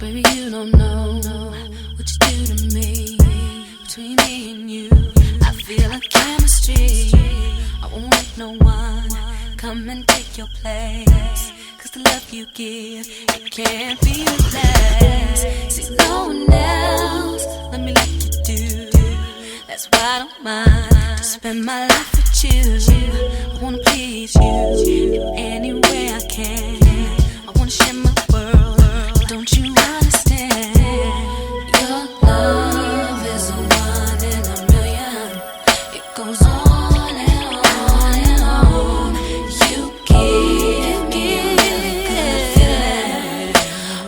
Baby, you don't know what you do to me. Between me and you, I feel a chemistry. I won't let no one come and take your place. Cause the love you give, it can't be replaced. See, no one else, let me like you do. That's why I don't mind to spend my life with you. I wanna please you in any way I can. I wanna share my world. Don't you understand? Your love is a one in a million. It goes on and on and on. You give me a really good feeling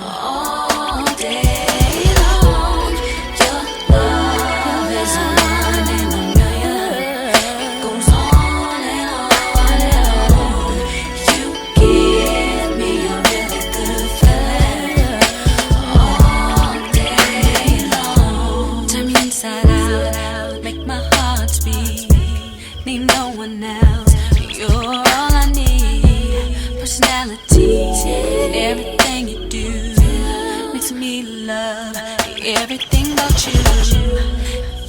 all day long. Your love is a one in a million. It goes on and on and on. You give me a really good feeling all day long. Turn me inside out, make my heart speed. Need no one else, you're all I need. Personality, everything you do makes me love everything about you.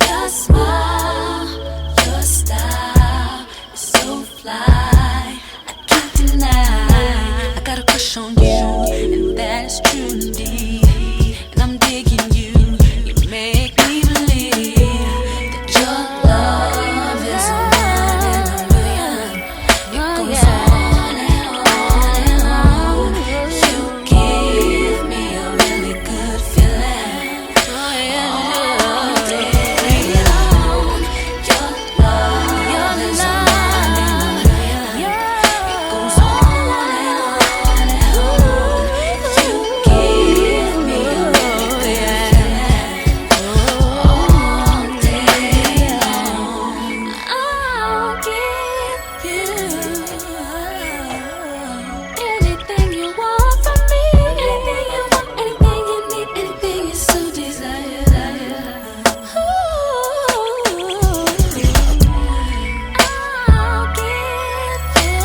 Your smile, your style is so fly, I can't deny. I got a crush on you, and that is true indeed. And I'm digging you, you make me believe that your love is a one in a million. It goes on and on and on. You give me a really good feeling all day long. Your love is a one in a million. It goes on and on and on. You give me a really good feeling all day long. I'll give you anything you want from me, anything you want, anything you need, anything you so desire. I'll give you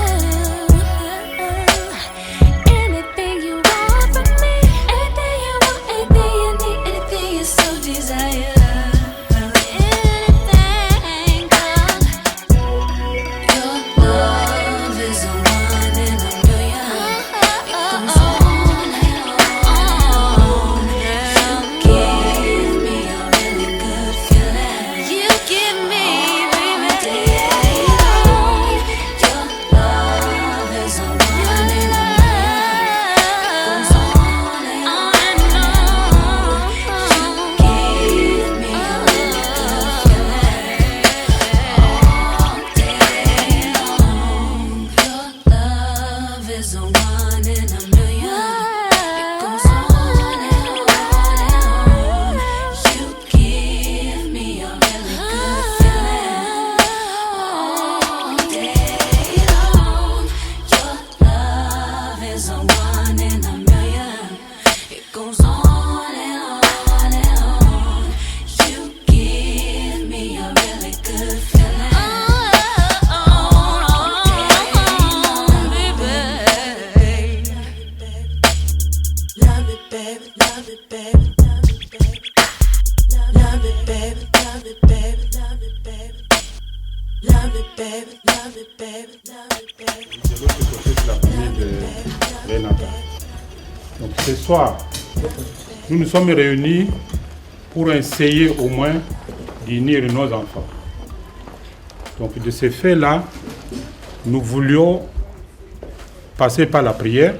anything you want from me, anything you want, anything you need, anything you so desire. Anything, God. Your love is a one in a million. It goes on and on. You give me a really good feeling. You give me all day long. Your love is a one in a million. It goes on and on. You give me a really good feeling all day long. Your love is a one in a million. It goes on and on and on. You give me a really good feeling all day long. Your love is a one in a million. It goes on and on and on. You give me a really good feeling all day long, baby. Love it, baby, love it, baby, love it, baby. Love it, baby, love it, baby, love it, baby. Love it, baby, love it, baby, love it, baby. De l'autre côté, c'est la famille de Renata. Donc ce soir, nous nous sommes réunis pour essayer au moins d'unir nos enfants. Donc de ce fait-là, nous voulions passer par la prière.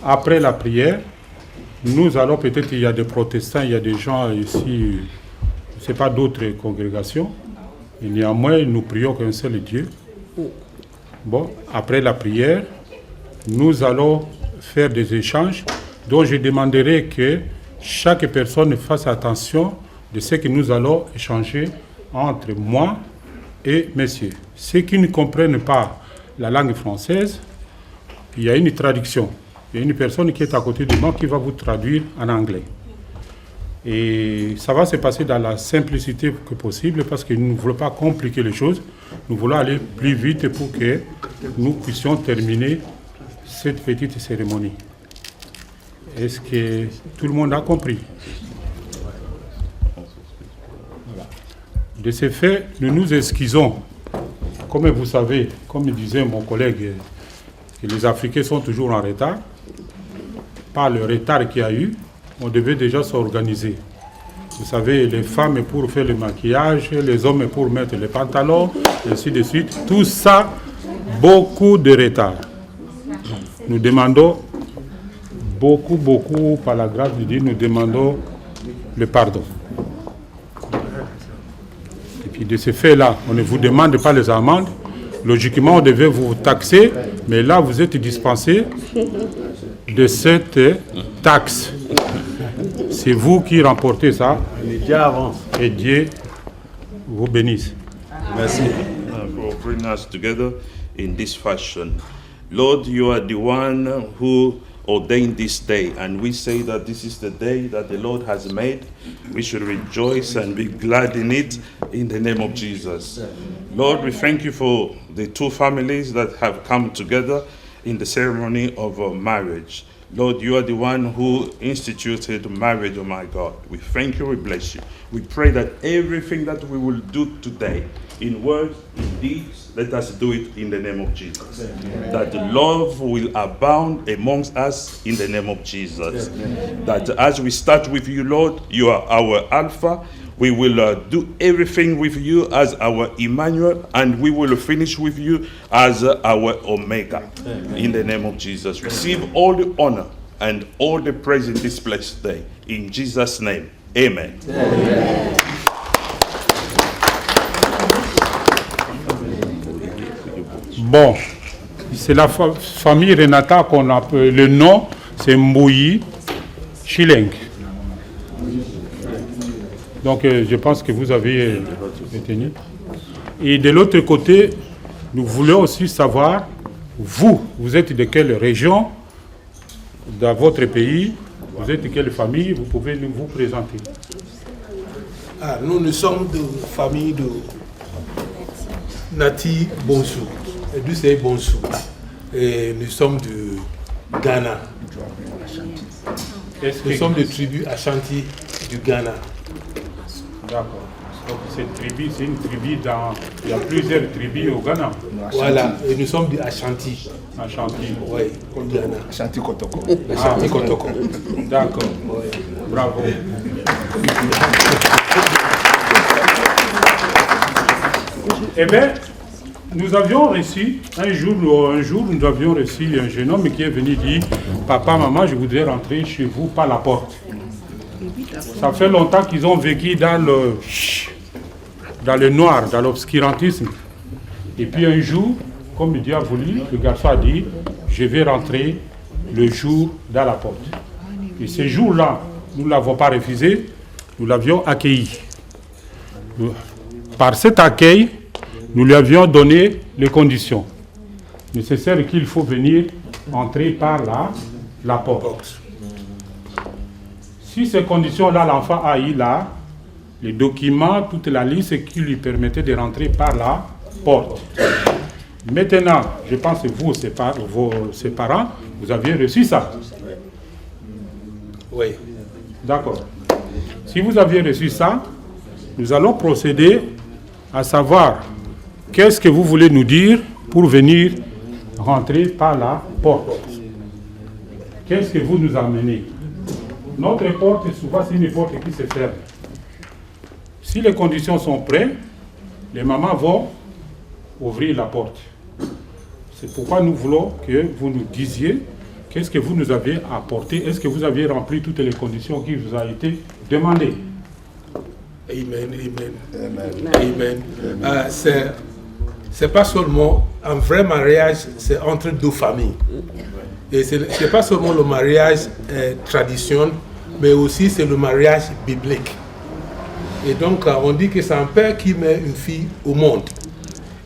Après la prière, nous allons peut-être, il y a des protestants, il y a des gens ici, je ne sais pas, d'autres congrégations. Et néanmoins, nous prions qu'un seul Dieu. Bon, après la prière, nous allons faire des échanges dont je demanderai que chaque personne fasse attention de ce que nous allons échanger entre moi et messieurs. Ceux qui ne comprennent pas la langue française, il y a une traduction. il y a une personne qui est à côté de moi qui va vous traduire en anglais. Et ça va se passer dans la simplicité que possible parce que nous ne voulons pas compliquer les choses. Nous voulons aller plus vite pour que nous puissions terminer cette petite cérémonie. Est-ce que tout le monde a compris? Voilà. De ce fait, nous nous excusons. Comme vous savez, comme disait mon collègue, que les Africains sont toujours en retard. Par le retard qu'il y a eu, on devait déjà s'organiser. Vous savez, les femmes pour faire le maquillage, les hommes pour mettre les pantalons, et ainsi de suite. Tout ça, beaucoup de retard. Nous demandons beaucoup, par la grâce de Dieu, nous demandons le pardon. Et puis de ce fait-là, on ne vous demande pas les amendes. Logiquement, on devait vous taxer, mais là, vous êtes dispensé de cette taxe. C'est vous qui remportez ça. Et Dieu avance. Et Dieu vous bénisse. Merci. For bringing us together in this fashion. Lord, you are the one who ordained this day, and we say that this is the day that the Lord has made. We should rejoice and be glad in it in the name of Jesus. Lord, we thank you for the two families that have come together in the ceremony of marriage. Lord, you are the one who instituted marriage, oh my God. We thank you, we bless you. We pray that everything that we will do today, in words, in deeds, let us do it in the name of Jesus. Amen. That love will abound amongst us in the name of Jesus. Amen. That as we start with you, Lord, you are our Alpha. We will do everything with you as our Emmanuel, and we will finish with you as our Omega. Amen. In the name of Jesus. Receive all the honor and all the praise in this blessed day. In Jesus' name, amen. Amen. Bon, c'est la famille Renata qu'on appelle, le nom c'est Mbouyi Chileng. Donc je pense que vous avez retenu. Et de l'autre côté, nous voulons aussi savoir, vous êtes de quelle région dans votre pays, vous êtes de quelle famille, vous pouvez nous vous présenter. Nous sommes de famille de Nati Bonsou, d'Ussei Bonsou. Et nous sommes du Ghana. Nous sommes de tribu Ashanti du Ghana. D'accord. Donc cette tribu, c'est une tribu dans... Il y a plusieurs tribus au Ghana. Voilà, et nous sommes du Ashanti. Ashanti. Oui, au Ghana. Ashanti Kotoko. Ashanti Kotoko. D'accord. Oui. Bravo. Eh bien, nous avions reçu, un jour, nous avions reçu un jeune homme qui est venu dire « Papa, maman, je voudrais rentrer chez vous par la porte. » Ça fait longtemps qu'ils ont vécu dans le noir, dans l'obscurantisme. Et puis un jour, comme Dieu a voulu, le garçon a dit « Je vais rentrer le jour dans la porte. » Et ce jour-là, nous ne l'avons pas refusé, nous l'avions accueilli. Par cet accueil, nous lui avions donné les conditions nécessaires qu'il faut venir entrer par la porte. Si ces conditions-là, l'enfant a eu là, les documents, toute la liste qui lui permettait de rentrer par la porte. Maintenant, je pense que vous, ses parents, vous aviez reçu ça. Oui. D'accord. Si vous aviez reçu ça, nous allons procéder à savoir qu'est-ce que vous voulez nous dire pour venir rentrer par la porte. Qu'est-ce que vous nous amenez? Notre porte, souvent, c'est une porte qui se ferme. Si les conditions sont prêtes, les mamans vont ouvrir la porte. C'est pourquoi nous voulons que vous nous disiez qu'est-ce que vous nous avez apporté. Est-ce que vous aviez rempli toutes les conditions qui vous ont été demandées? Amen, amen. Amen. C'est pas seulement un vrai mariage, c'est entre deux familles. Et c'est pas seulement le mariage traditionnel, mais aussi c'est le mariage biblique. Et donc on dit que c'est un père qui met une fille au monde.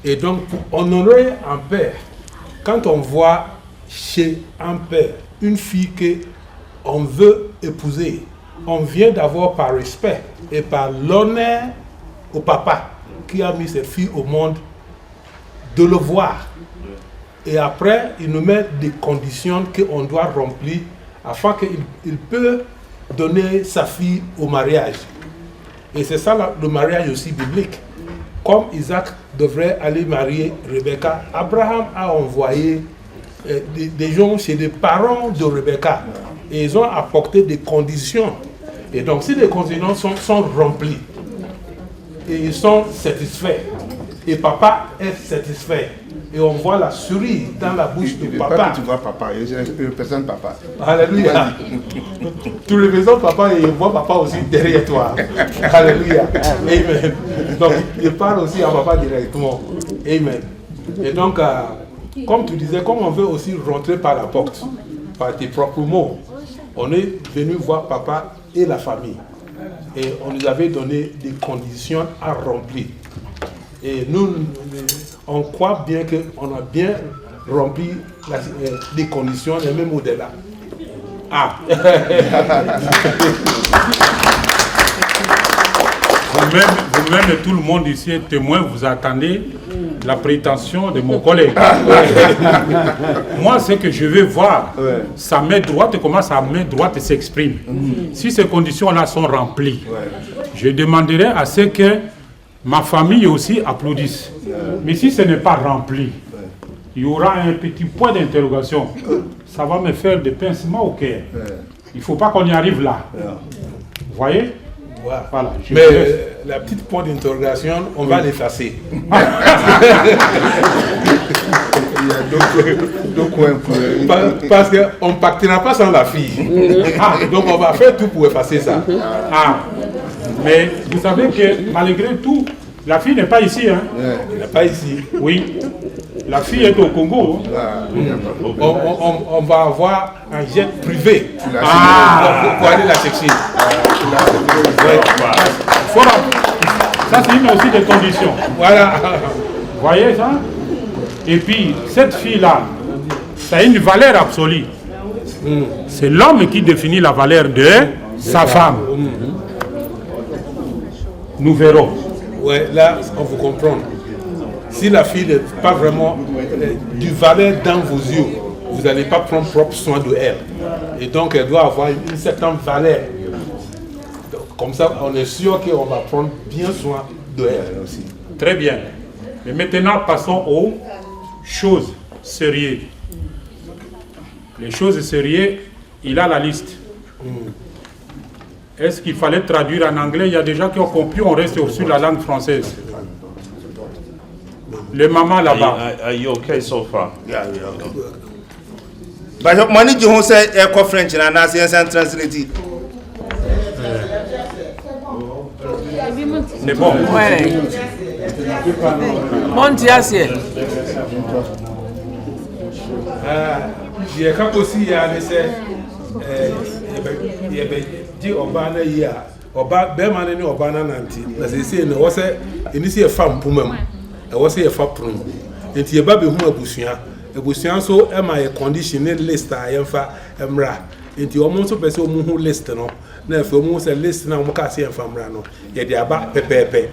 Et donc pour honorer un père, quand on voit chez un père une fille qu'on veut épouser, on vient d'avoir par respect et par l'honneur au papa qui a mis cette fille au monde, de le voir. Et après, il nous met des conditions qu'on doit remplir afin qu'il peut donner sa fille au mariage. Et c'est ça le mariage aussi biblique. Comme Isaac devrait aller marier Rebecca, Abraham a envoyé des gens chez les parents de Rebecca. Et ils ont apporté des conditions. Et donc si les conditions sont remplies, et ils sont satisfaits, et papa est satisfait, et on voit la souris dans la bouche de papa. Pas que tu vois papa, je représente papa. Alléluia. Tu représentes papa et il voit papa aussi derrière toi. Alléluia. Amen. Donc il parle aussi à papa directement. Amen. Et donc, comme tu disais, comme on veut aussi rentrer par la porte, par tes propres mots, on est venu voir papa et la famille. Et on nous avait donné des conditions à remplir. Et nous, on croit bien qu'on a bien rempli les conditions, et même au-delà. Ah. Vous-même et tout le monde ici est témoin, vous attendez la prétention de mon collègue. Moi, ce que je veux voir, sa main droite, comment sa main droite s'exprime. Si ces conditions-là sont remplies, je demanderai à ce que ma famille aussi applaudisse. Mais si ce n'est pas rempli, il y aura un petit point d'interrogation. Ça va me faire des pincements au cœur. Il ne faut pas qu'on y arrive là. Vous voyez? Voilà. Mais la petite point d'interrogation, on va l'effacer. Il y a deux coins pour... Parce qu'on ne partira pas sans la fille. Donc on va faire tout pour effacer ça. Mais vous savez que malgré tout, la fille n'est pas ici. Hein? Elle n'est pas ici. Oui. La fille est au Congo. On va avoir un jet privé pour aller la chercher. Ça, c'est une aussi des conditions. Voilà. Vous voyez ça? Et puis, cette fille-là, ça a une valeur absolue. C'est l'homme qui définit la valeur de sa femme. Nous verrons. Oui, là, on vous comprend. Si la fille n'est pas vraiment du valeur dans vos yeux, vous n'allez pas prendre propre soin de elle. Et donc, elle doit avoir une certaine valeur. Donc, comme ça, on est sûr qu'on va prendre bien soin de elle aussi. Très bien. Mais maintenant, passons aux choses sérieuses. Les choses sérieuses, il a la liste. Est-ce qu'il fallait traduire en anglais? Il y a des gens qui ont compris, on reste sur la langue française. Les mamans là-bas. Are you okay so far? Yeah. But money you won't say echo French and I say translate. C'est bon. Ouais. Bon dia c'est. Il y a aussi il y a dit Obana ya Oba be man ni Obana nanti na se no wo se eni se fam pomam e wo se fa prum enti e ba be hu abusua so e ma e conditional list a yemfa emra enti o mo so pese o mu hu list no na e fa o mu se list na o mo ka se yemfa mra no ye de aba pepepe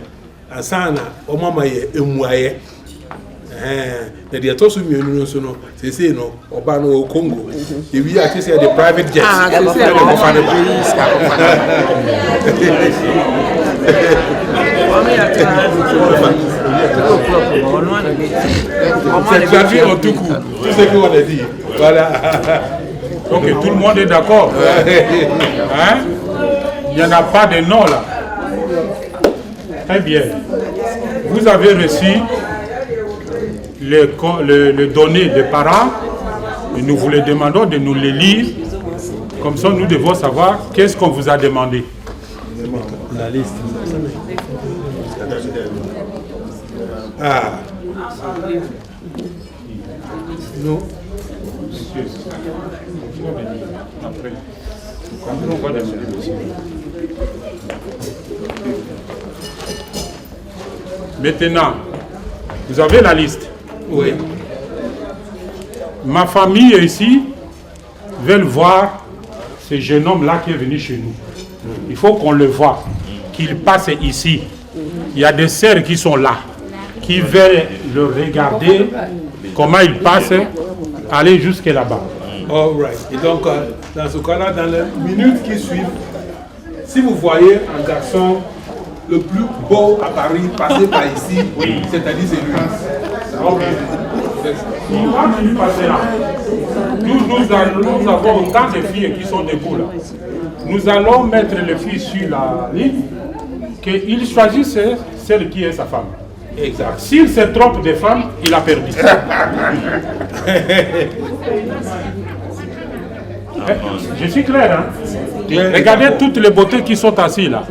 asana o mama ye emuaye na de to so mienu so no se no Oba no Congo e wi a say the private jet c'est traduit en tout coup tout ce qu'on a dit. Voilà. Donc tout le monde est d'accord. Hein? Il n'y en a pas de nom là. Très bien. Vous avez reçu les données des parents et nous vous les demandons de nous les lire. Comme ça, nous devons savoir qu'est-ce qu'on vous a demandé. La liste. Non. Maintenant, vous avez la liste. Oui. Ma famille est ici. veulent voir ce jeune homme-là qui est venu chez nous. Il faut qu'on le voie, qu'il passe ici. Il y a des sœurs qui sont là, qui veulent le regarder, comment il passe, aller jusque là-bas. All right. Et donc, dans ce cas-là, dans les minutes qui suivent, si vous voyez un garçon le plus beau à Paris passer par ici, oui, c'est-à-dire c'est lui. Ok. Il va venir passer là. Nous avons autant de filles qui sont debout là. Nous allons mettre les filles sur la ligne, qu'il choisisse celle qui est sa femme. Exact. S'il se trompe de femme, il a perdu. Je suis clair, hein? Regardez toutes les beautés qui sont assises là.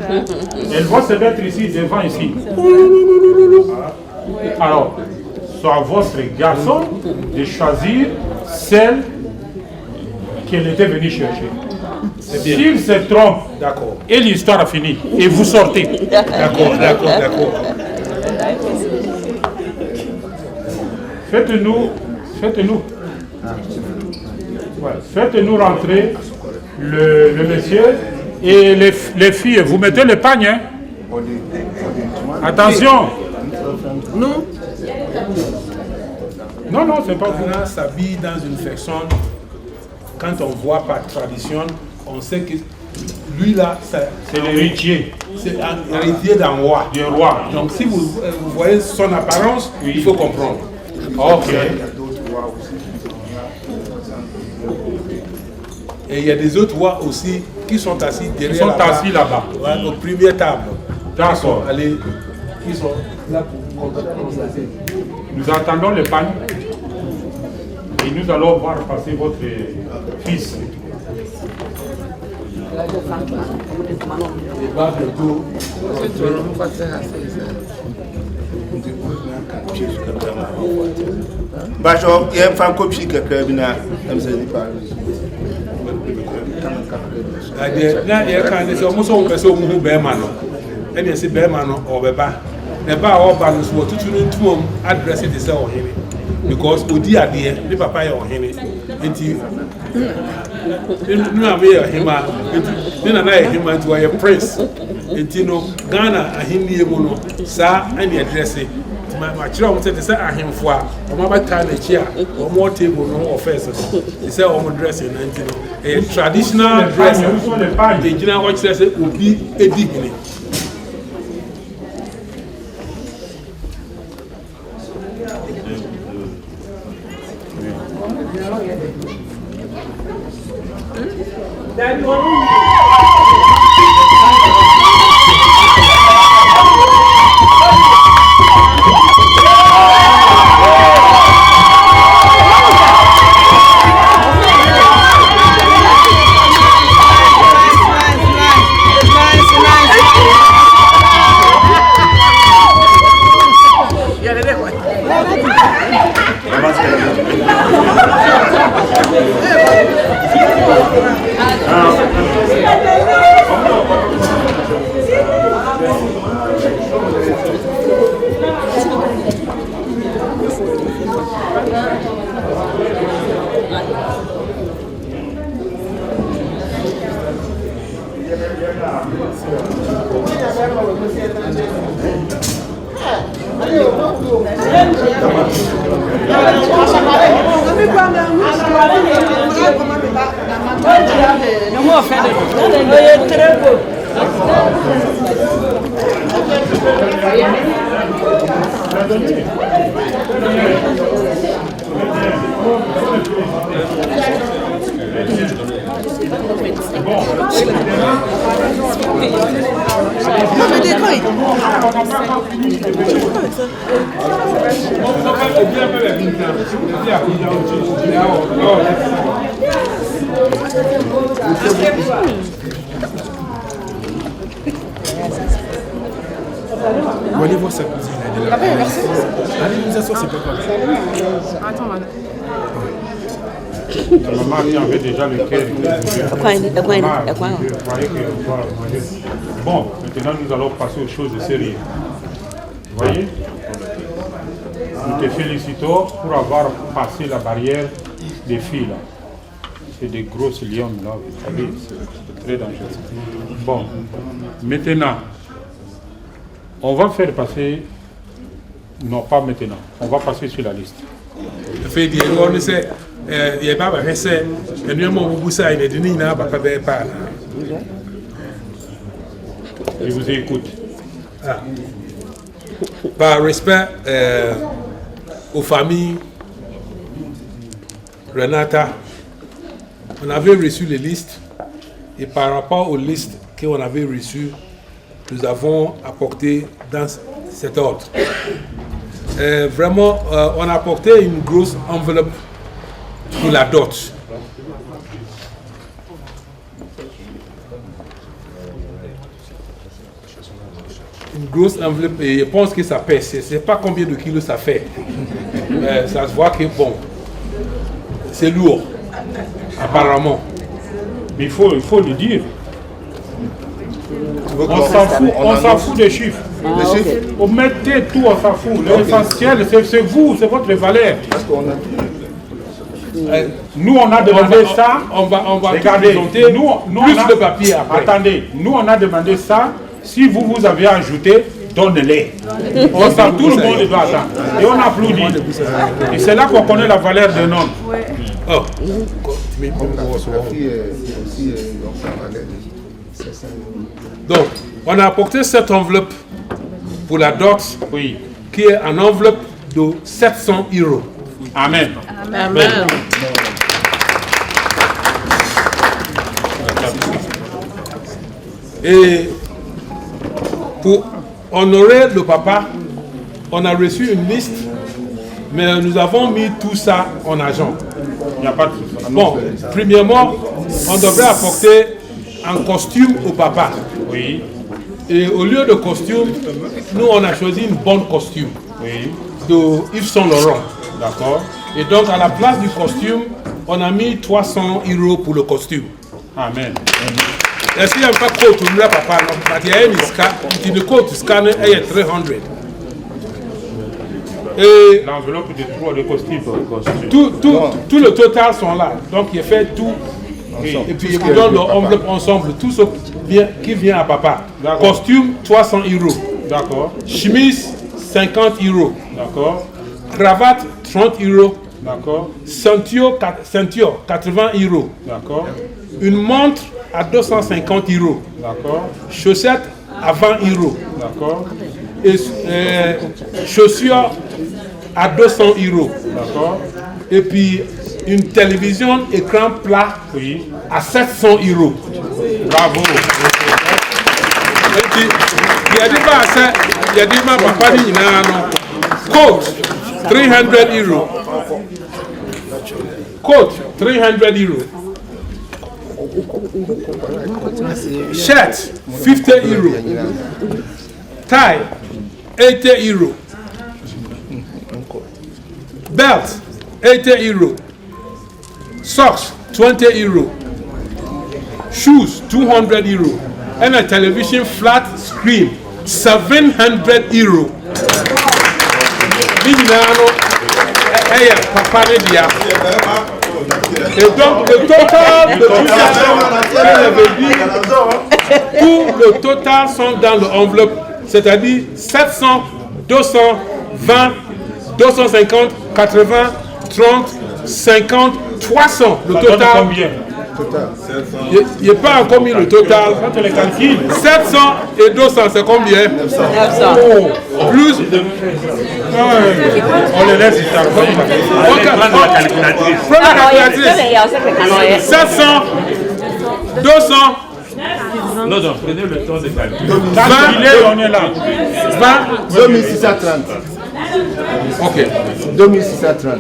Elles vont se mettre ici, devant ici. Alors, soit votre garçon de choisir celle qu'elle était venue chercher. S'il se trompe, et l'histoire a fini, et vous sortez. D'accord. Faites-nous rentrer le monsieur et les filles. Vous mettez le pagne, hein? Attention. Non, c'est pas vous. On s'habille dans une façon, quand on voit par tradition, on sait que lui là, c'est l'héritier. C'est un héritier d'un roi. Du roi. Donc si vous voyez son apparence, oui, il faut comprendre. Ok. Et il y a des autres rois aussi qui sont assis derrière. Ils sont assis là-bas. Aux premières tables. D'accord. Qui sont là pour constater. Nous attendons le pagne et nous allons voir passer votre fils. Bachor, il y a une femme copie que Krabina aime se dire. Il y a quand même almost all person who bear man. And you see bear man or beba. The bar or balance what to do address it is our him. Because Udi are there, the papa or him. And you know, him, then I him to a prince. And you know, Ghana, a Hindi mono, sir, and the address it. My children said, "Say I him for my time a chair or more table, no offenses." They say, "Oh, dressing, and you know, a traditional dress." The general watch says it will be a dignity. Vous allez voir sa cousine. Allez nous asseoir, c'est pas grave. Attends, madame. La maman qui avait déjà le cœur. Bon, maintenant nous allons passer aux choses sérieuses. Vous voyez? Nous te félicitons pour avoir passé la barrière des filles là. C'est des grosses lions là, vous savez, c'est très dangereux. Bon, maintenant, on va faire passer, non pas maintenant, on va passer sur la liste. Fait dire, on sait, il n'y a pas de recette, et nous avons beaucoup ça, il y a des gens qui n'ont pas de pas. Je vous écoute. Ah. Par respect aux familles, Renata, on avait reçu les listes et par rapport aux listes qu'on avait reçues, nous avons apporté dans cet ordre. Vraiment, on a apporté une grosse enveloppe pour la dot. Une grosse enveloppe et je pense que ça pèse. Je ne sais pas combien de kilos ça fait. Ça se voit que bon, c'est lourd, apparemment. Mais il faut le dire. On s'en fout des chiffres. On mettez tout, on s'en fout. L'essentiel, c'est vous, c'est votre valeur. Nous, on a demandé ça. On va regardez, présenter nous plus on a, de papier après. Attendez, nous, on a demandé ça. Si vous avez ajouté, donnez-les. On sent tout le monde doit attendre. Et on applaudit. Et c'est là qu'on connaît la valeur d'un homme. Oh. Donc, on a apporté cette enveloppe pour la dot, Oui. qui est une enveloppe de 700 €. Amen. Amen. Et pour honorer le papa, on a reçu une liste, mais nous avons mis tout ça en argent. Il n'y a pas de souci. Bon, premièrement, on devrait apporter un costume au papa. Oui. Et au lieu de costume, nous on a choisi une bonne costume Oui. de Yves Saint Laurent. D'accord. Et donc à la place du costume, on a mis 300 € pour le costume. Amen. Est-ce qu'il n'y a pas de cote pour le papa? Il y a une scan, une cote scanner et 300. Et L'enveloppe de 3 de costume. tout le total sont là. Donc il fait tout. Et puis il vous donne l'enveloppe ensemble, tout ce qui vient à papa. Costume 300 €. D'accord. Chemise 50 €. D'accord. Cravate 30 €. D'accord. Ceinture 80 €. D'accord. Une montre à 250 €. D'accord. Chaussettes à 20 €. D'accord. Et chaussures à 200 €. D'accord. Et puis une télévision écran plat Oui. à 700 €. Bravo. Et puis, il y a des bases, il y a des bases, papa dit non. Coat 300 €. Coat 300 €. Shirt 50 €. Tie 80 €. Belt 80 €. Socks 20 €. Shoes 200 €. And a television flat screen 700 €. Et donc le total de tout le total sont dans l'enveloppe, c'est-à-dire 700, 200, 20, 250, 80, 30, 50, 300. Le total. Combien? Il n'est pas encore mis le total. 700 et 200, c'est combien? 900. Plus. On les laisse ici. Prends la calculatrice. Prends la calculatrice. 700, 200, Non, prenez le temps de calculer. On est là. 20, 2630. ok. 2630.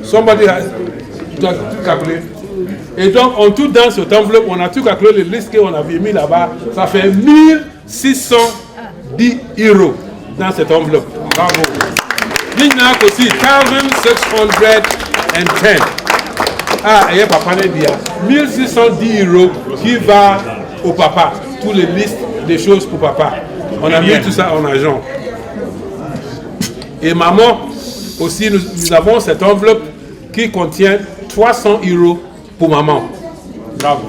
Somebody has tout calculé. Et donc, on tout dans cette enveloppe, on a tout calculé, les listes qu'on avait mis là-bas, ça fait 1610 € dans cette enveloppe. Bravo. Il y en a aussi 1610. Ah, et papa n'est bien. 1610 € qui va au papa. Tous les listes des choses pour papa. On a mis tout ça en argent. Et maman, aussi, nous avons cette enveloppe qui contient 300 € pour maman. Bravo.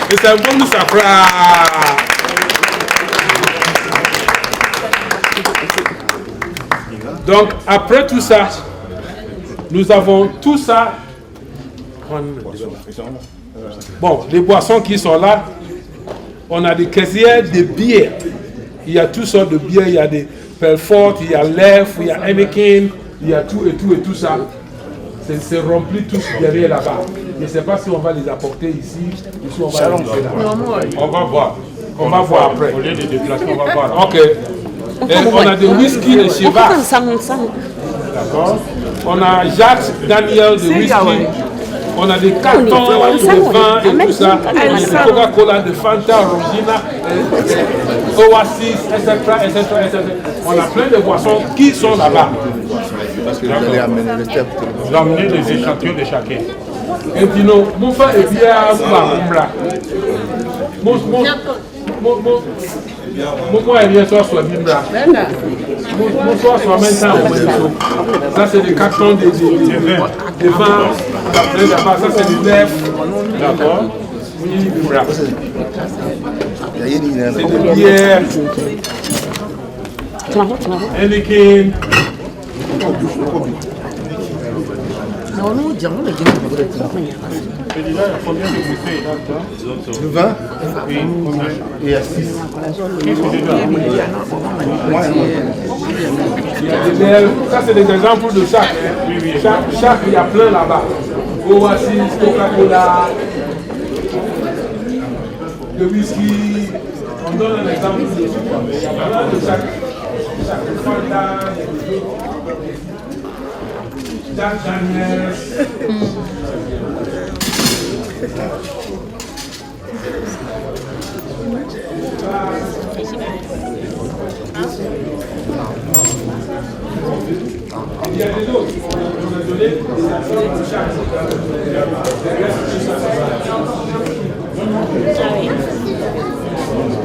Et c'est un bon nous s'apprend. Donc, après tout ça, nous avons tout ça. Bon, les boissons qui sont là, on a des caissières de bières. Il y a toutes sortes de bières, il y a des Pelfort, il y a Lef, il y a Heineken, il y a tout et tout ça. C'est rempli tous derrière là-bas. Je ne sais pas si on va les apporter ici, on va les laisser là. On va voir. On va voir après. Au lieu de déplacer, on va voir. Ok. Et on a des whisky de Chivas. D'accord. On a Jacques Daniel de whisky. On a des cartons de vin et tout ça. De Coca-Cola, de Fanta, Rosina, Oasis, etc. On a plein de boissons qui sont là-bas. Parce que vous allez amener le thème. Vous amenez des échantillons de chacun. Et puis non, mon frère est bien à Kumbla. Mon est bien soit Bimbra. Mon soir soit maintenant. Ça c'est des cartons de vin. Ça c'est du lèvres. D'accord. C'est des bières. Heineken. Le vin et à 6. Ça c'est des exemples de chaque. Chaque, il y a plein là-bas. Oasis, Coca-Cola, le whisky. On donne un exemple de chaque. Il y a plein de chaque. Chaque Fanta, Jack Daniels. Il y a des autres. On a donné des actions de chaque.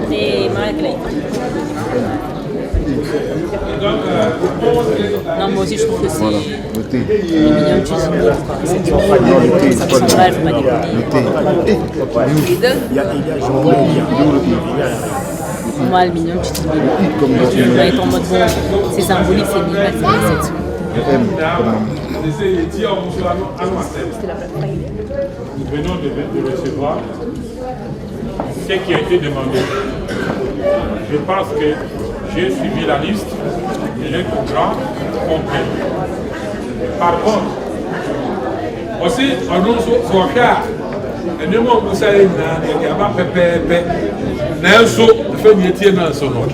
Les Marguerite. Non, moi aussi je trouve que c'est mignon de cuisiner. Moi, le mignon de cuisiner. Tu dois être en mode bon, c'est symbolique, c'est minimal, c'est réception. Nous venons de recevoir ce qui a été demandé. Je pense que j'ai suivi la liste et j'ai compris. Par contre, aussi, on nous soit car. Et nous, on sait qu'il y a pas pépé. Nelson fait métier dans son nom.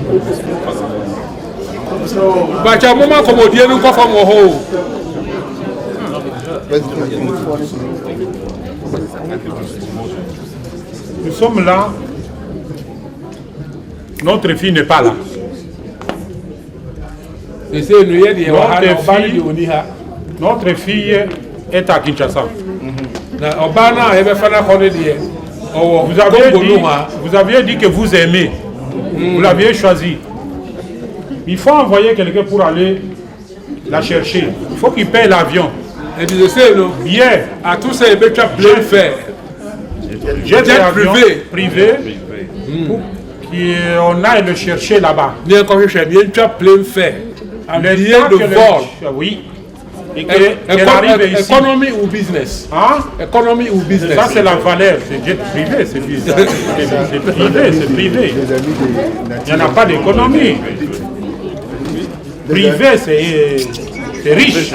Bah, tu as un moment comme on dit, nous confirmons au haut. Nous sommes là. Notre fille n'est pas là. Notre fille est à Kinshasa. Vous aviez dit que vous aimez. Vous l'aviez choisi. Il faut envoyer quelqu'un pour aller la chercher. Il faut qu'il paye l'avion. Hier, à tous ces bêtes plein faire. Jet privé. Pour qu'on aille le chercher là-bas. Bien comme je bien tu as plein fait. Un billet de vol. Oui. Et qu'elle arrive ici. Économie ou business? Hein? Économie ou business? Ça c'est la valeur. C'est jet privé, c'est privé, c'est privé. Il n'y en a pas d'économie. Privé, c'est riche.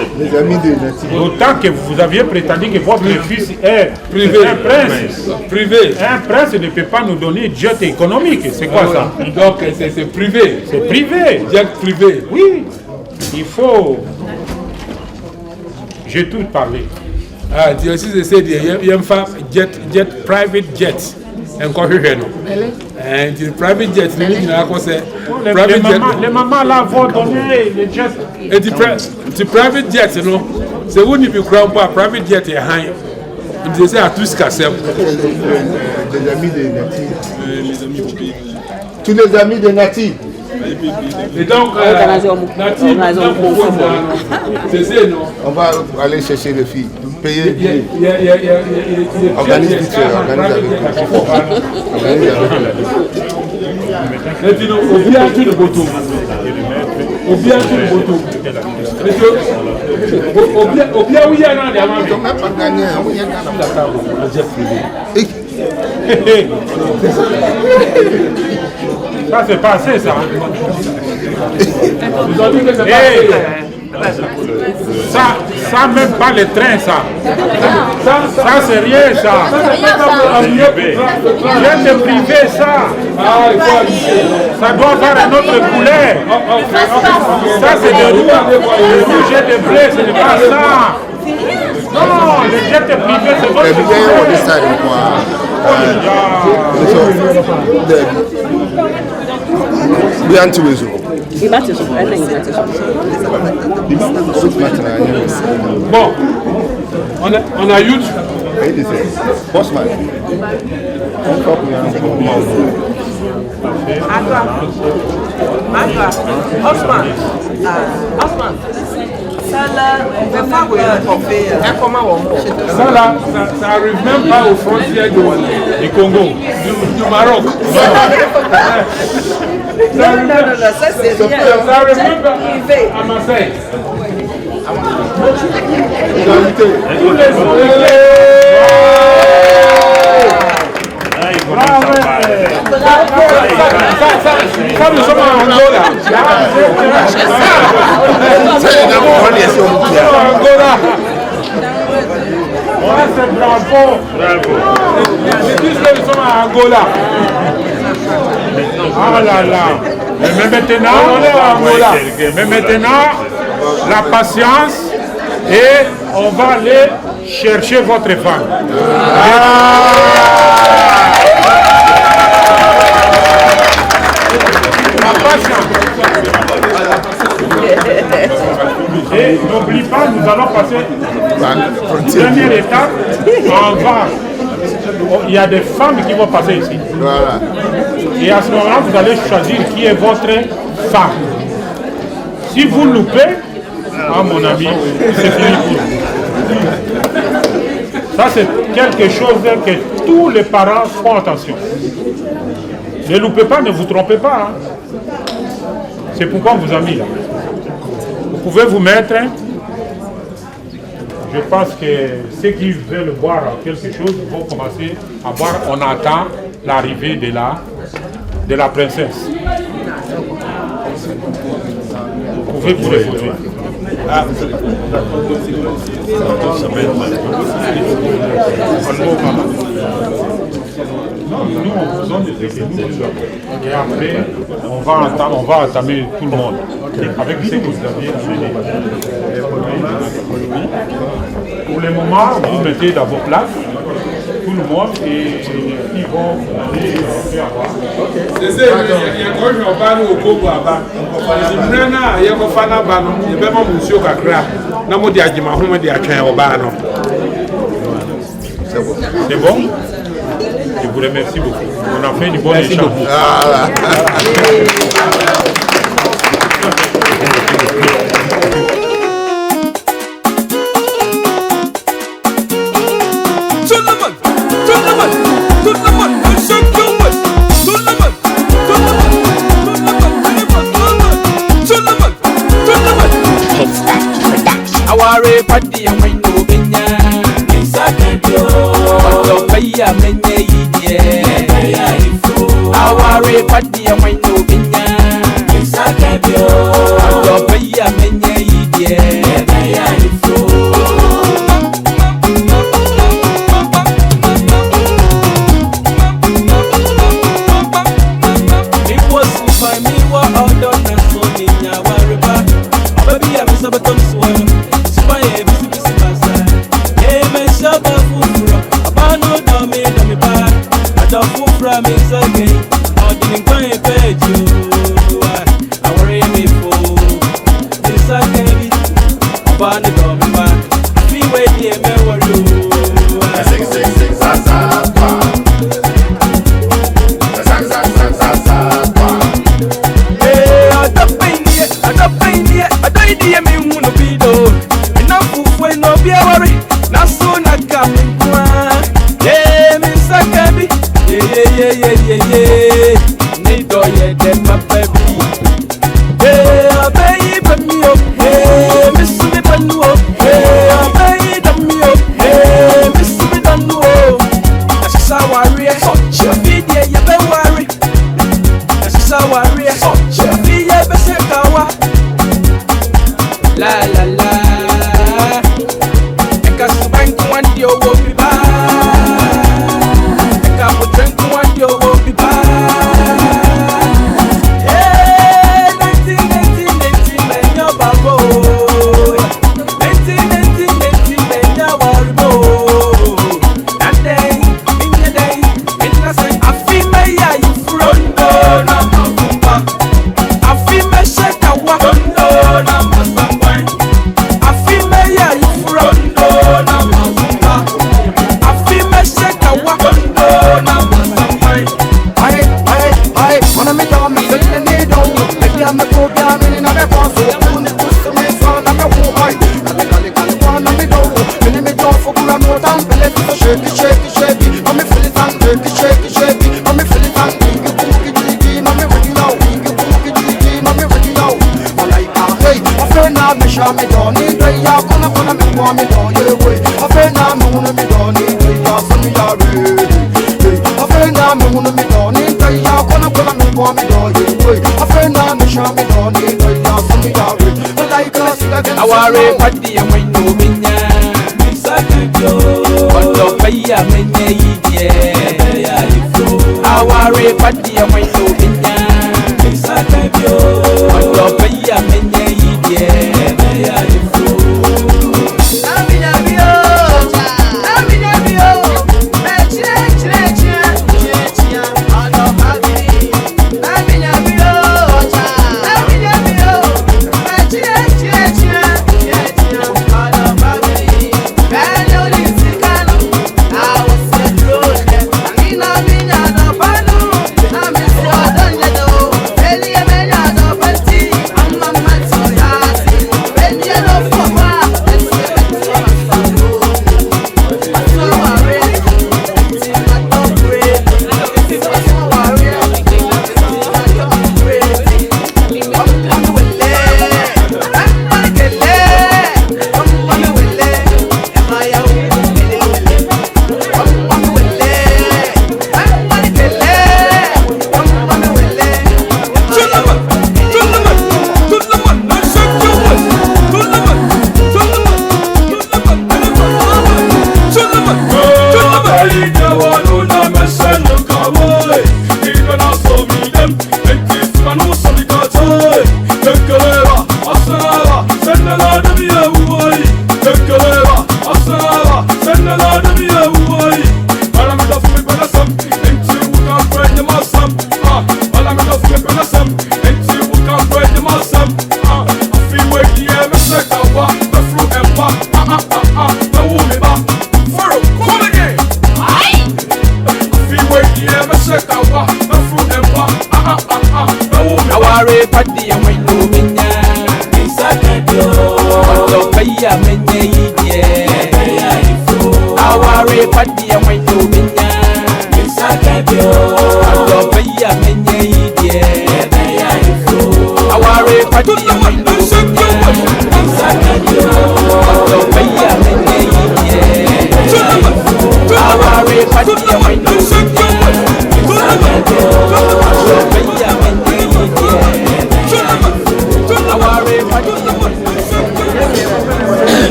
D'autant que vous aviez prétendu que votre fils est privé. Un prince. Privé. Un prince ne peut pas nous donner jet économique. C'est quoi ça? Donc c'est privé. C'est privé. Jet privé. Oui. Il faut... J'ai tout parlé. Ah, tu aussi c'est dire il y a une femme jet private jet. Encore je non. Et private jet les mamans là vont donner les jets. Et The private jet, you know, c'est vous n'y pouvez pas private jet et hein. Ils disaient à tous qu'à ça. Les amis des natifs. Tous les amis des natifs. Et donc, on va aller chercher les filles. Payer. Organise vite fait. Organise avec Ça c'est pas assez ça. Vous avez dit que c'est pas ça même pas le train ça. Ça c'est rien ça. Jet privé ça. Ça doit avoir une autre couleur. Ça c'est de rouge et de bleu, ce n'est pas ça. Non, le jet privé c'est votre bon, on a youth. Bossman. Osman. Ça arrive même pas aux frontières du Congo, du Maroc. Non, ça c'est rien. Ça arrive même pas à Marseille. Tous les ça nous sommes en Angola. C'est bravo. C'est tout ce que nous sommes en Angola. Ah là là. Mais maintenant, mais maintenant, la patience et on va aller chercher votre femme. La patience. Et n'oublie pas, nous allons passer la dernière étape. Il y a des femmes qui vont passer ici. Voilà. Et à ce moment-là, vous allez choisir qui est votre femme. Si vous loupez, mon ami, c'est fini pour vous. Ça, c'est quelque chose que tous les parents font attention. Ne loupez pas, ne vous trompez pas. C'est pourquoi on vous a mis là. Vous pouvez vous mettre. Je pense que ceux qui veulent boire quelque chose vont commencer à boire. On attend l'arrivée de la princesse. Vous pouvez vous réfléchir. Non, nous on vous donne des techniques. Et après, on va entamer tout le monde avec ce que vous aviez amené. Pour le moment, vous mettez dans vos places tout le monde et ils vont faire avoir. C'est ça, il y a quand je parle au Congo là-bas. Je y a un fan là-bas, il y a même un monsieur qui a créé. Non, moi, je dis à Jimahou, je dis à Tchaïoba. C'est bon? Je vous remercie beaucoup. On a fait une bonne échange.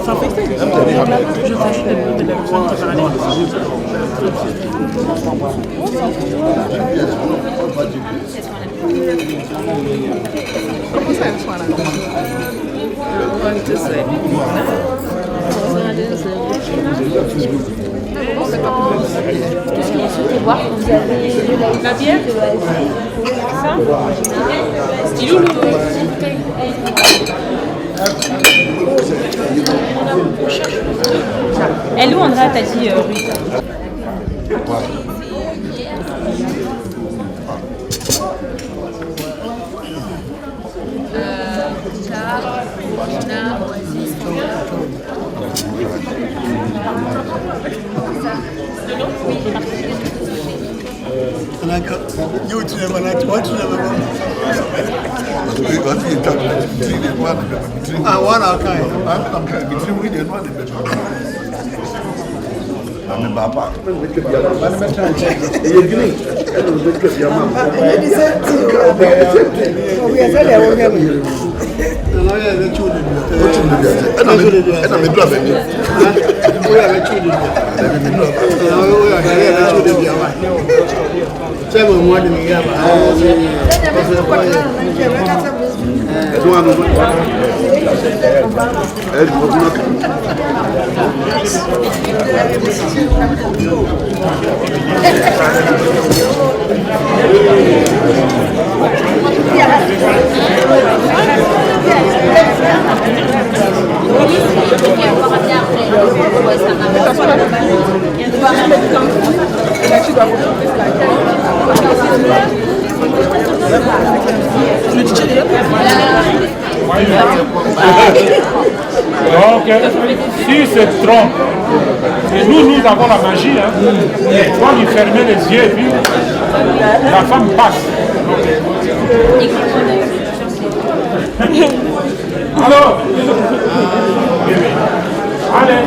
Sans FaceTime. Je s'agit de la personne qui parlait. Comment ça, elle soit là? Qu'est-ce que vous souhaitez voir? Vous avez la bière de ça? Stylo le... Elle où Andrea t'a dit Ruth? Donc, si se trompe, et nous avons la magie, hein, quand il fermait les yeux et puis la femme passe. Alors, allez.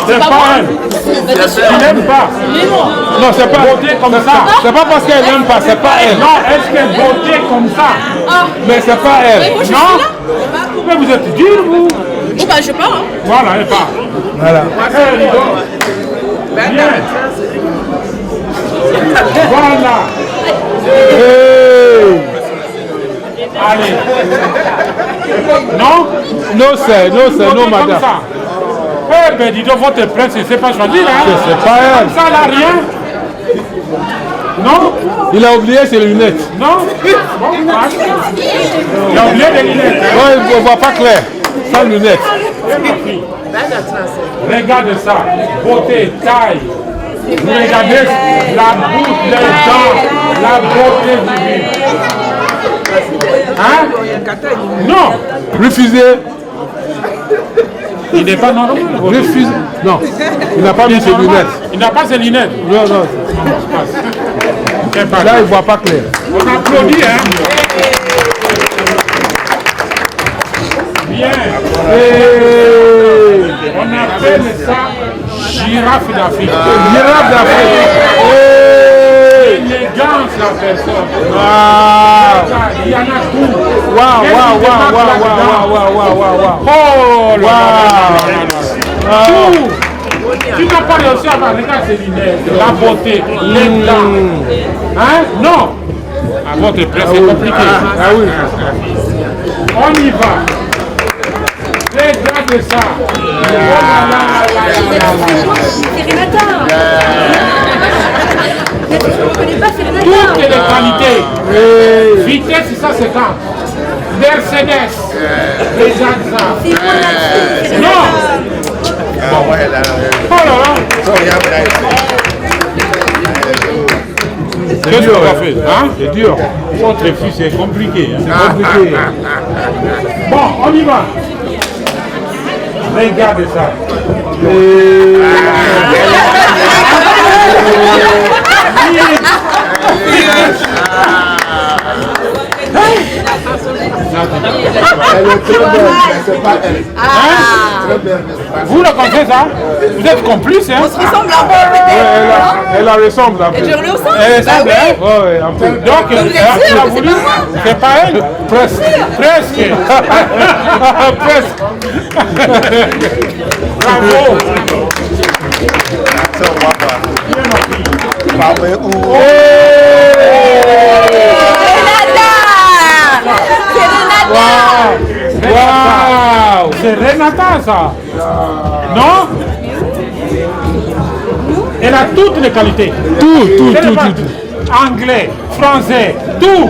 C'est pas elle. Il n'aime pas. Non, c'est pas voter comme ça. C'est pas parce qu'elle n'aime pas, c'est pas elle. Non, est-ce qu'elle votait comme ça? Mais c'est pas elle. Non? Mais vous êtes dur, vous. Oh bah je pars. Hein. Voilà, elle part. Voilà. Bien. Voilà. Allez. Non? Non, c'est, non, madame. Eh ben, dis donc, votre prince, il ne sait pas choisir, hein? C'est pas elle. Comme ça, là, rien. Non? Il a oublié ses lunettes. Non? Bon, il a oublié les lunettes. Non, il ne voit pas clair. Sans lunettes. Regarde ça. Beauté, taille. Vous regardez la bouche, les dents, la beauté divine. Hein? Non. Refusé. Il n'est pas normal. Refusé. Non. Il n'a pas mis ses lunettes. Il n'a pas ses lunettes. Non, non. Là, il ne voit pas clair. On applaudit, hein? Bien. On appelle ça girafe d'Afrique. Girafe d'Afrique. Élégance la personne. Wow. Il y en a tout. Waouh, waouh, waouh, waouh, waouh, waouh, waouh, waouh. Oh là là. Tu n'as pas réussi à voir, regarde ces lunettes, la beauté, les dents. Hein? Non. À votre presse, c'est compliqué. Ah oui. On y va. Regarde ça. Toutes les qualités. Vitesse 650. Mercedes. Les Jaguar. Non. Oh là là. C'est dur, hein? C'est dur. Votre fils, c'est compliqué. Hein? C'est compliqué. Bon, on y va. Regarde ça. Elle est très belle, mais c'est pas elle. Très belle, mais c'est pas elle. Vous le connaissez ça? Vous êtes complice, hein? On se ressemble un peu. Elle la ressemble un peu. Et je lui ressemble. Elle ressemble, Bah oui. hein? Ouais, un peu. Donc, elle a voulu. C'est pas elle? Presque. Presque. Bravo. Waouh! C'est Renata ça! Non? Elle a toutes les qualités. Tout. Anglais, français, tout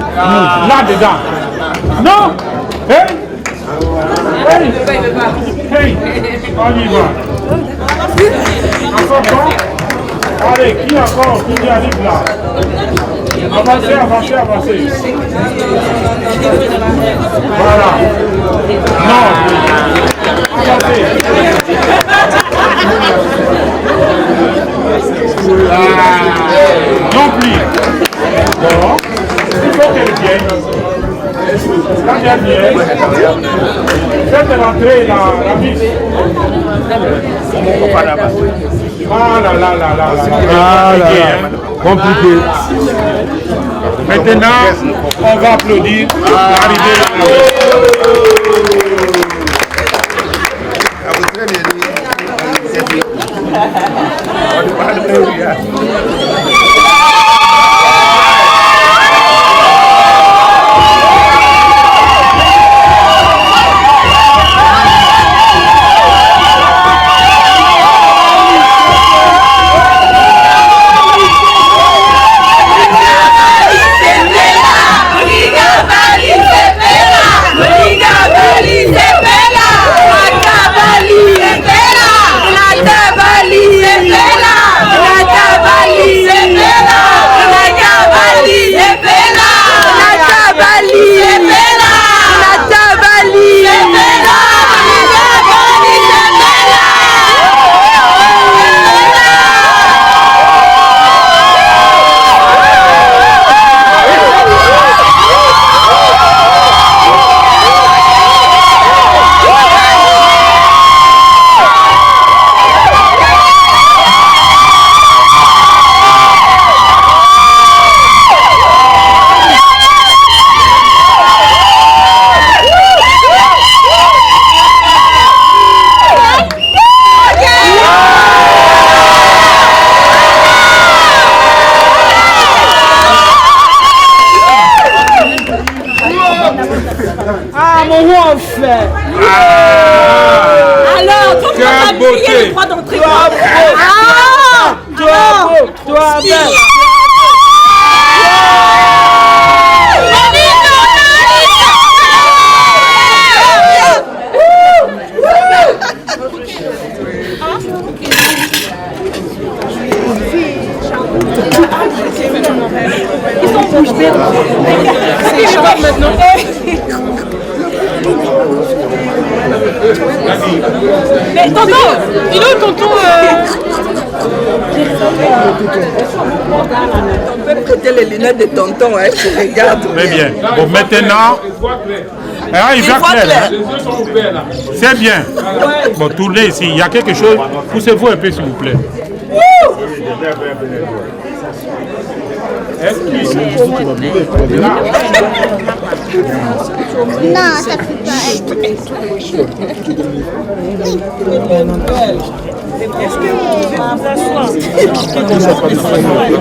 là-dedans. Non? Hey! On y va. Encore bon? Allez, qui encore? Qui arrive là? Avancez. Voilà. Non. Avancez. Non plus. Bon. Il faut qu'elle vienne. Quand elle vient, faites rentrer la mise. Compliqué. Maintenant, on va applaudir l'arrivée de la Alors, comment on va payer le droit d'entrée? Toi, belle. Ils sont bouche bée. C'est quoi maintenant? Mais tonton, il est où tonton? On peut prêter les lunettes de tonton, hein, je regarde. Très bien. Bon, maintenant, il va clair. C'est bien. Bon, tournez ici. Il y a quelque chose. Poussez-vous un peu, s'il vous plaît. Non, ça peut pas être.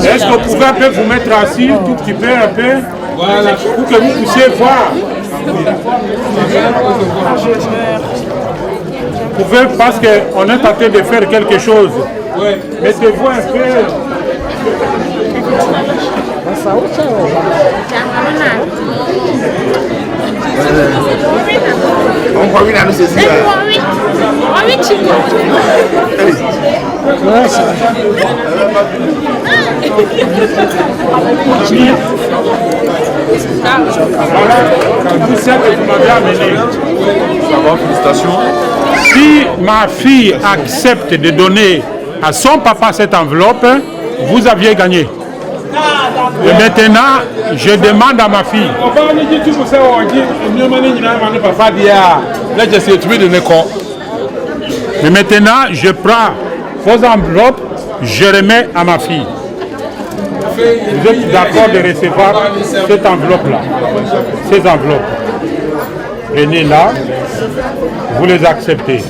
Est-ce que vous pouvez un peu vous mettre assis, tout petit peu, un peu, voilà, pour que vous puissiez voir. Vous pouvez, parce qu'on est en train de faire quelque chose. Mettez-vous un peu. Si ma fille accepte de donner à son papa cette enveloppe, vous aviez gagné. Et maintenant, je demande à ma fille. Mais maintenant, je prends vos enveloppes, je remets à ma fille. Vous êtes d'accord de recevoir cette enveloppe-là, ces enveloppes. Venez là, vous les acceptez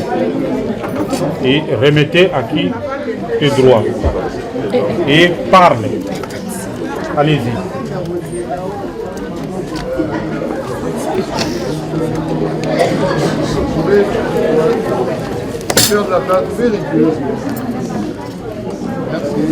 et remettez à qui le droit. Et parlez. Allez-y. Faire de la place véridieuses. Merci.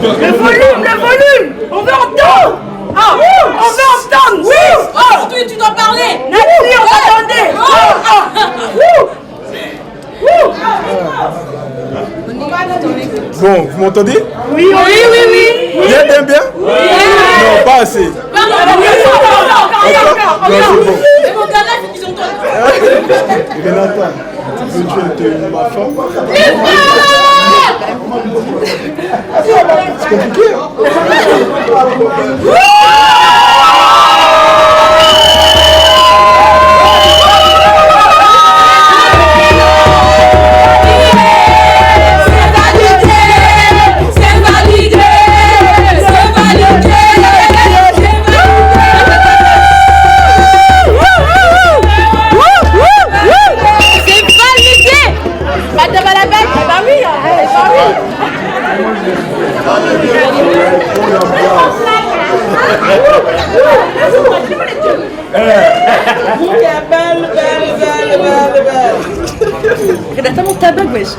Le volume, on veut entendre. Ah, on veut entendre. Oui. Aujourd'hui, tu dois parler. Nathalie, on t'attendait. Bon, vous m'entendez? Oui. Bien? Non, pas assez. C'est mon gars-là qui sont toi. Renata, tu veux tuer ma femme? C'est compliqué, hein? Renata, mon tabac, wesh.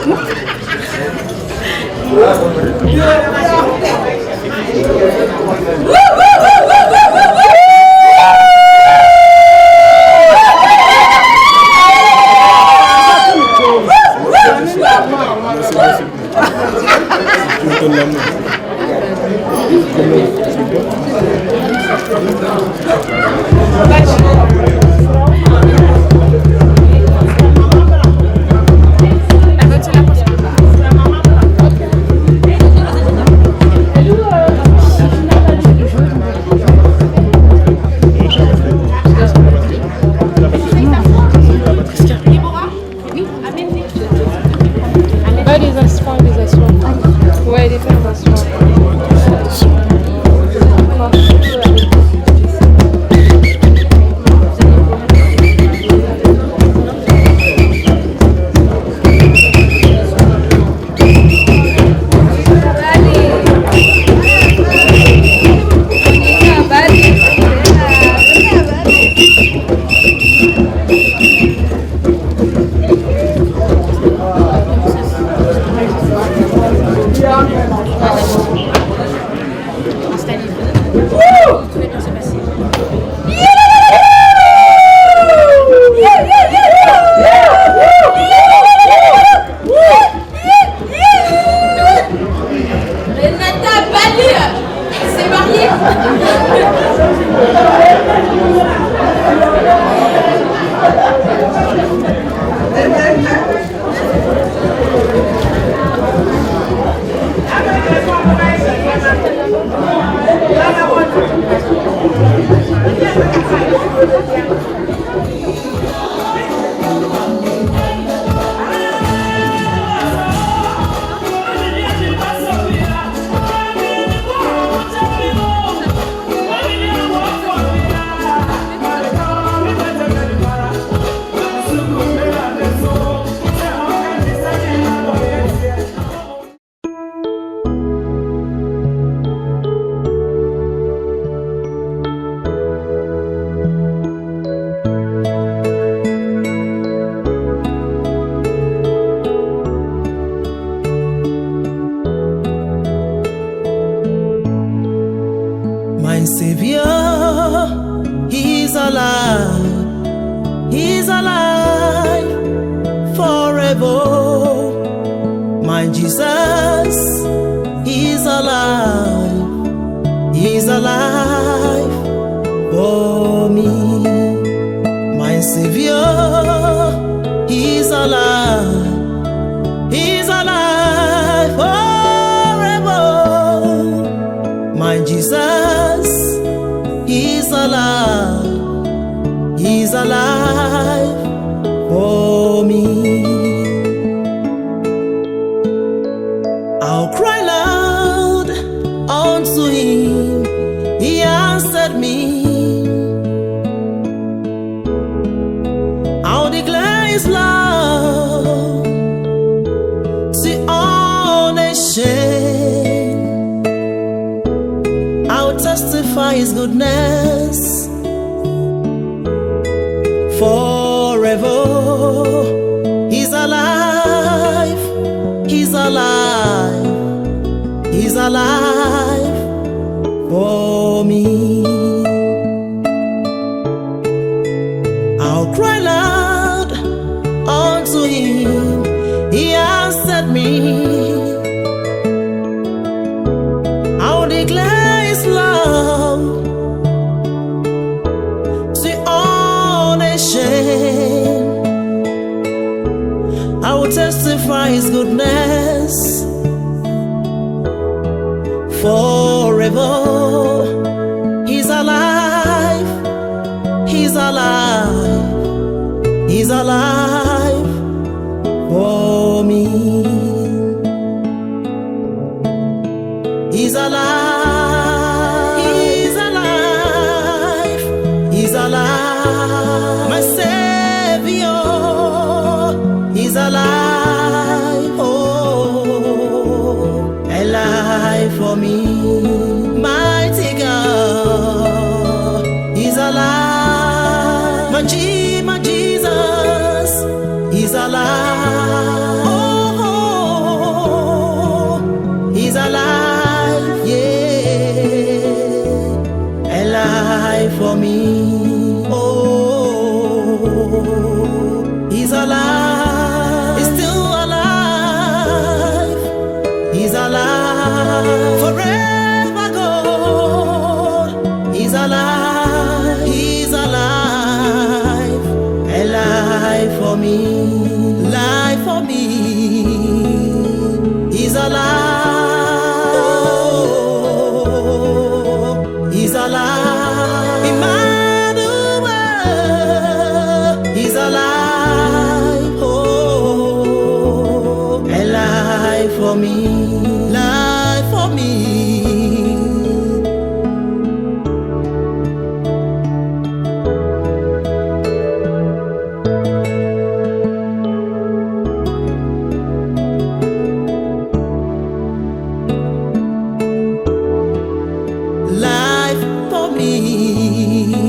Renata Bali s'est mariée. My Savior, He's alive. He's alive forever. My Jesus, He's alive. He's alive for me. My Savior, He's alive. He's alive forever. My Jesus, He's alive. He's alive for me. I'll cry loud unto Him. He answered me. I'll declare His love to all nations. I'll testify His goodness forever. He's alive. He's alive. He's alive for me. I'll cry loud unto Him. He answered me. I'll declare His love to all nations. I will testify His goodness forever. He's alive. He's alive. He's alive for me. He's alive. He's alive. He's alive. My Savior. He's alive. Oh, alive for me. Mighty God. He's alive. My Jesus. He's alive. Oh, He's alive. Yeah, alive for me. Oh, He's alive. He's still alive. He's alive forever, God. He's alive. He's alive. Alive for me. Life for me. He's alive. Oh, He's alive. Emmanuel. He's alive. Oh, alive for me. Life for me. Life for me.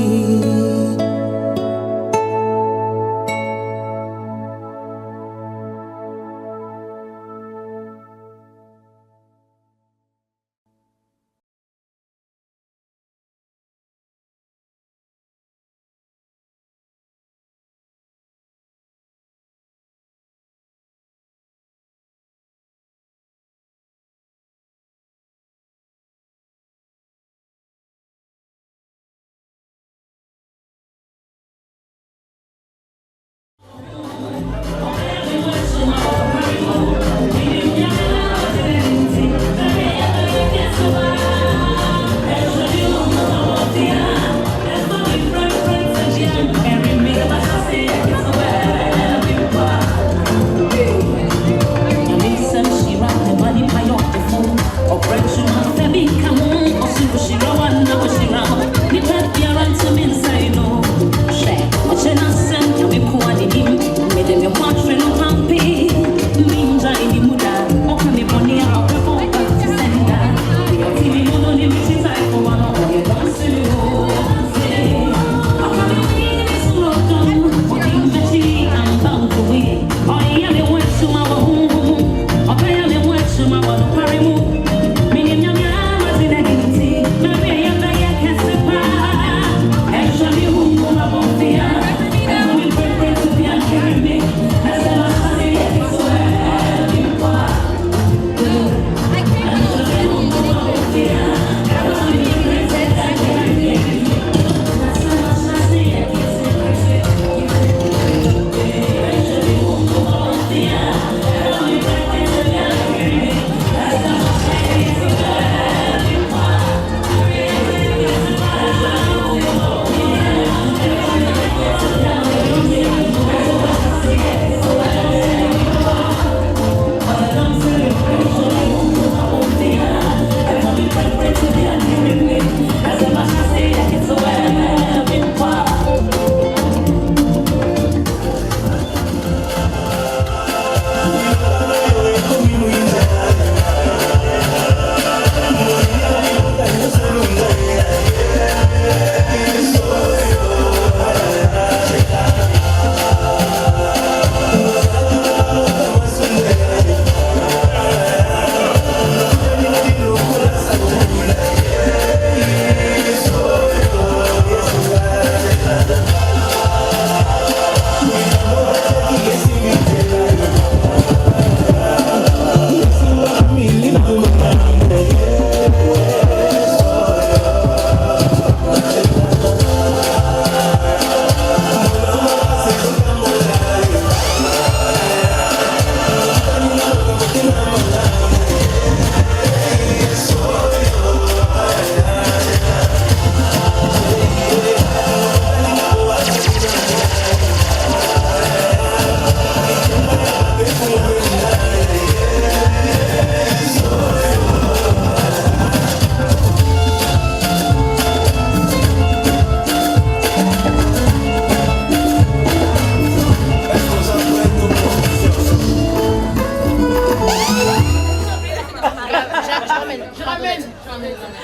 Je ramène.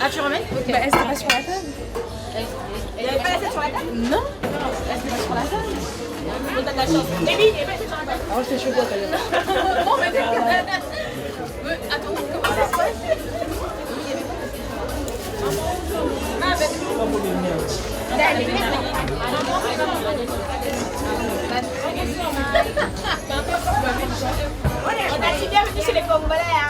Ah, tu ramènes? Ok. Bah, elle s'est pas sur la table. Il n'y avait pas la tête sur la table? Non. Elle s'est pas sur la table. On donne la chance. Baby, elle est sur la table. Alors, je fais chaud quoi, d'ailleurs. Bon, mais attends, comment ça se passe? On a dit bienvenue chez les Congolais, hein.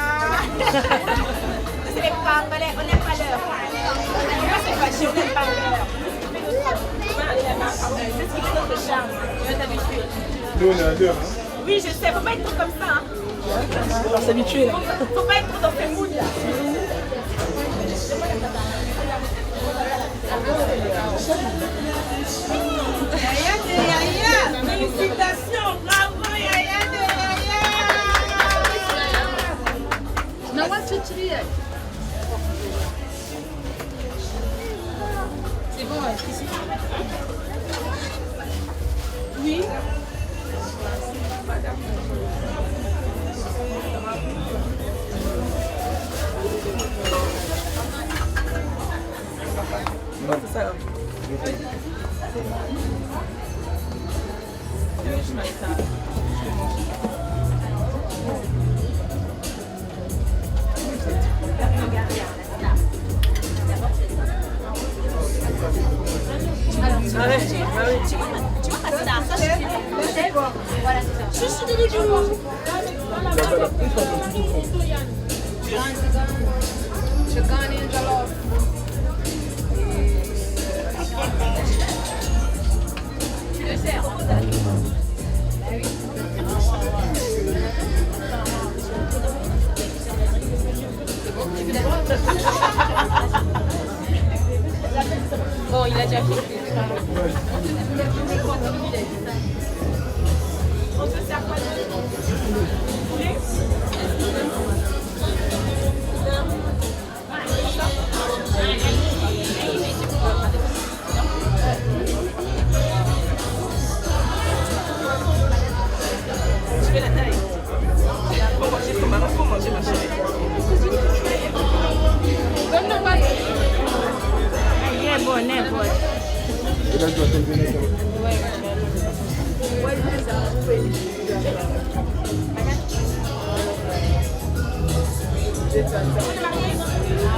C'est les Congolais, on n'aime pas l'heure. Moi, c'est fâché, on n'aime pas l'heure. C'est ce qui fait notre charme. Je vais t'habituer. Nous, on est à l'heure. Oui, je sais, faut pas être trop comme ça. Hein. On va s'habituer là. Faut pas être trop dans ces moods là. Yaya de Yaya, félicitations, bravo Yaya de Yaya. Non, what to do? C'est bon, ici. Oui. C'est ça. Tu vas passer là. Voilà, c'est ça. Juste des légumes. Je gagne un dollar. Tu le sers. Bon, il a déjà fait. On se sert pas de... Je fais la taille. Faut manger ma chérie. Donne-le pas. N'importe. Et là, je dois te venir.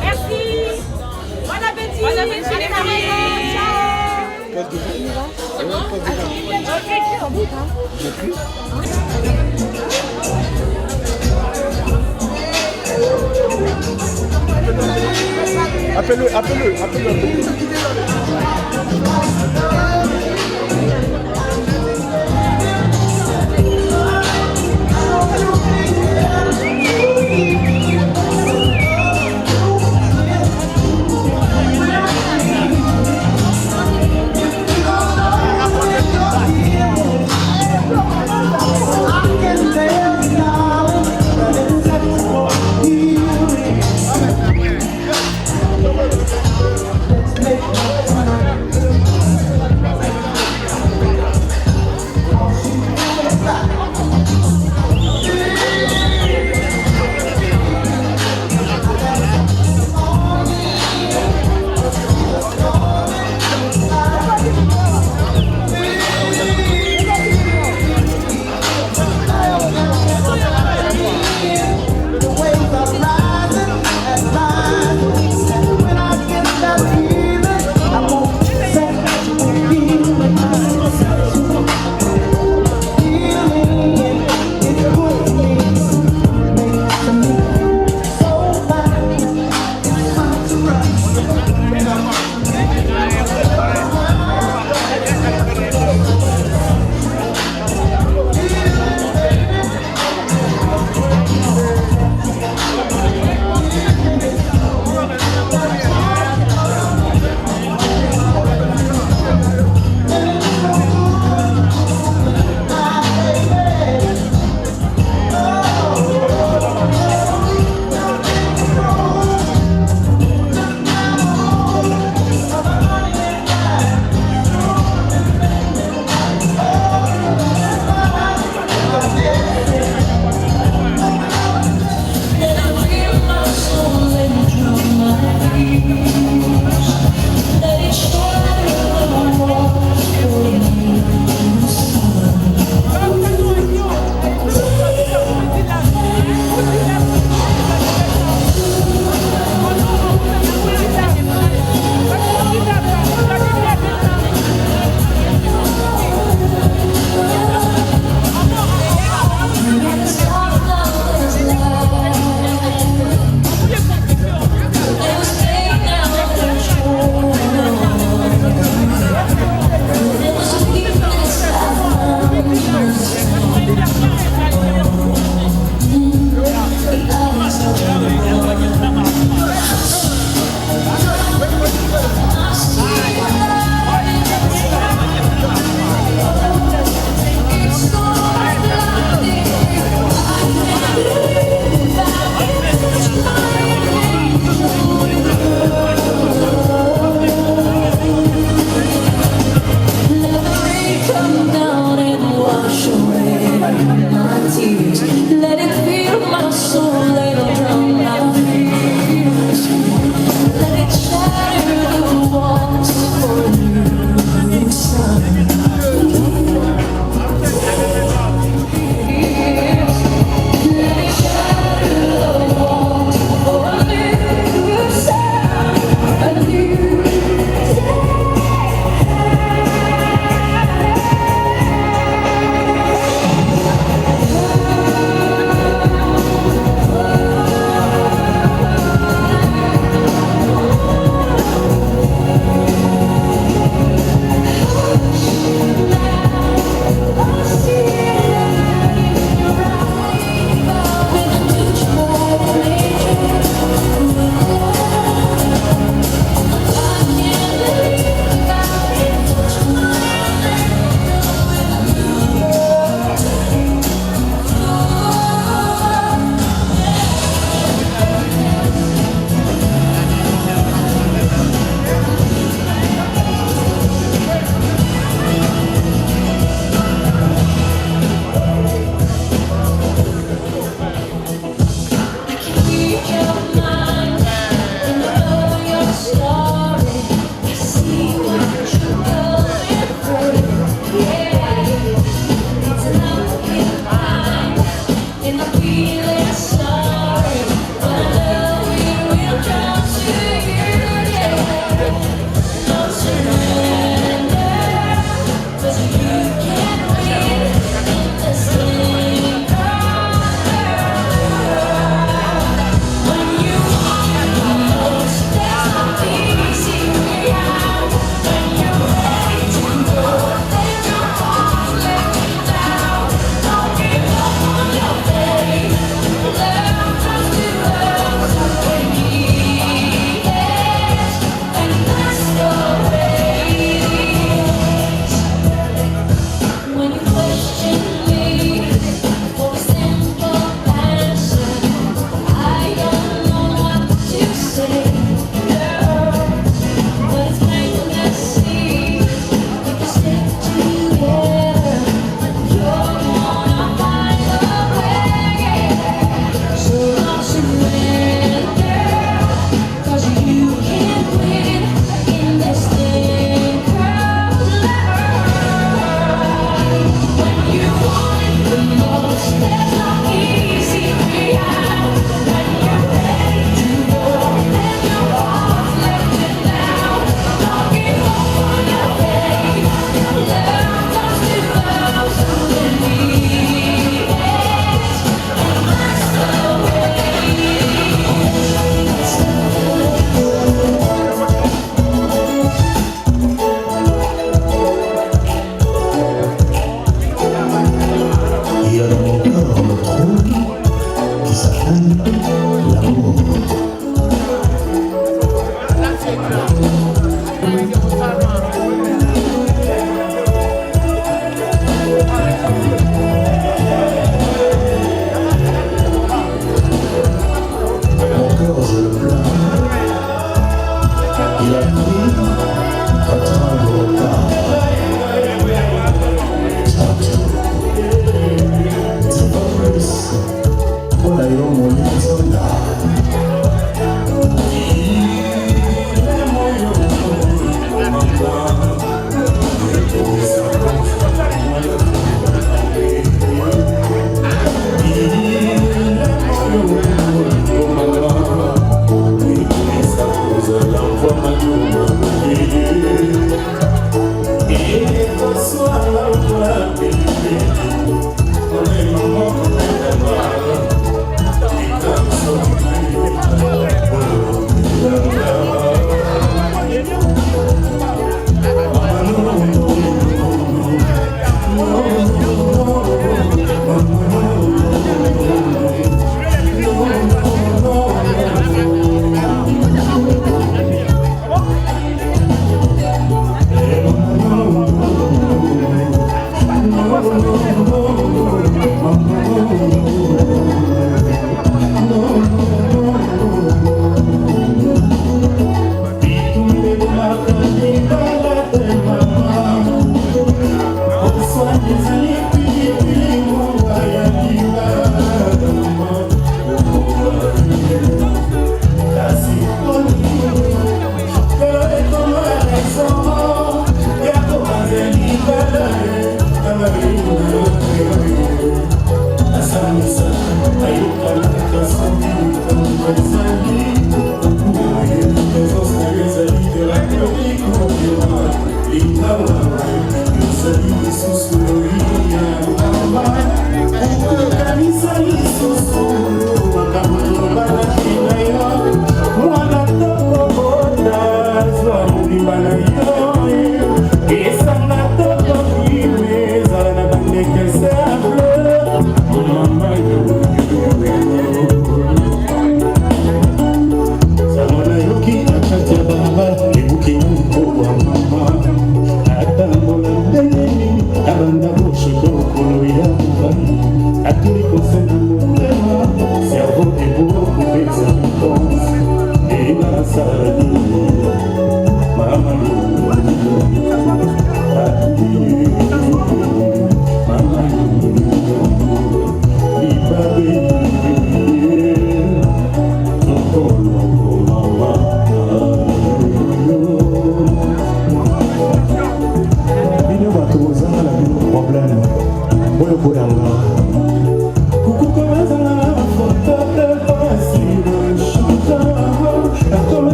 Merci. Bon appétit. Bon appétit les filles. Ciao. C'est bon? J'ai pris. Appelle-le, appelle-le, appelle-le.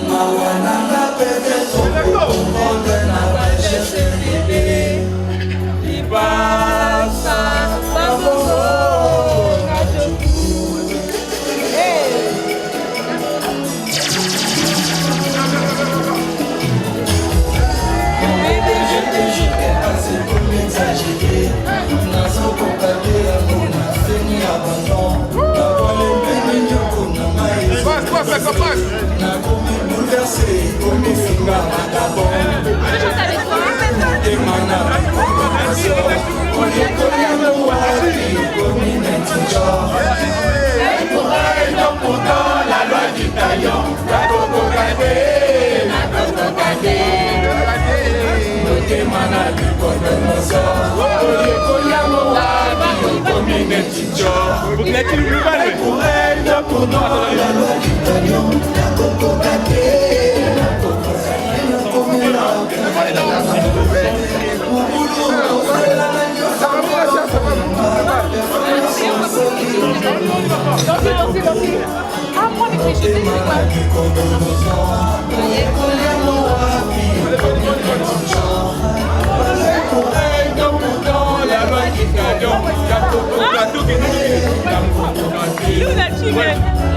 Mawananga pepe soko Look at that chicken.